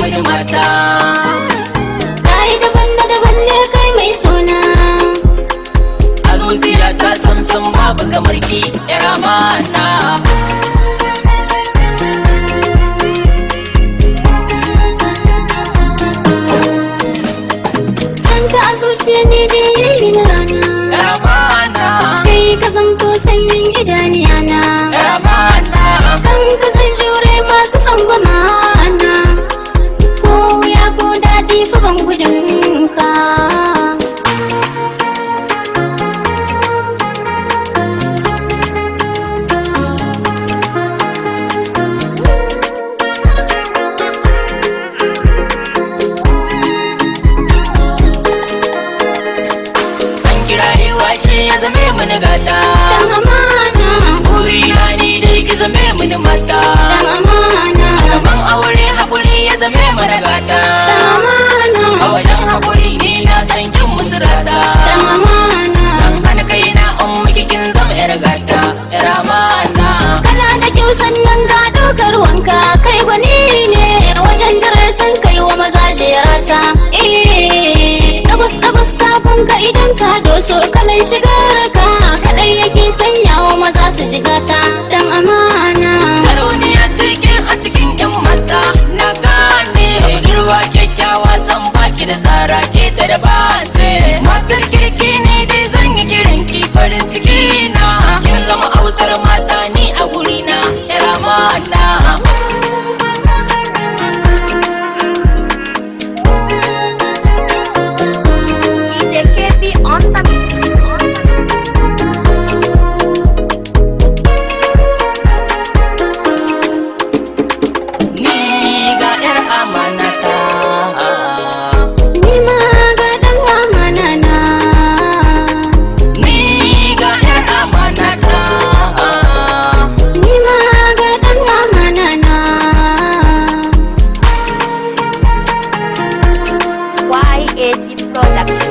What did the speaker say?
mini mata. Kai daban da daban ne kai mai suna. A zuciya ta samsam babu kamar ki yar amana. Santa a zuciya ne da yayi na rana. Yar amana. Kai ka zamto sanyin idaniyana. Yar amana. Kan ka san jure masu tsangwama na. Ko ya ko daɗi fa ban gudun ka. Rayuwa ce ya zame mini gata. Dan amana. Burina ni dai ki zame mini mata. Dan amana. A gaban aure haƙuri ya zame mana gata. Dan amana. A wajen haƙuri ni na san kin musu rata. Dan amana. Zan hana kaina in miki kin zama yar gata. Yar amana. Kana da kyau sannan ga ɗaukar wanka. Kai gwani ne wajen darasin kai wa maza jerata. Ɗagus tafin ka idan ka doso kalan shigar ka kaɗai yake sanya wa maza su jigata. Dan amana. Sarauniya cikin a cikin yan mata na gane. Budurwa kyakkyawa san baki da tsara ke ta da bace. Matar kirki ne dai zan yi kiran ki farin ciki na. Kin zama autar mata ni a gurina yar amana. Production.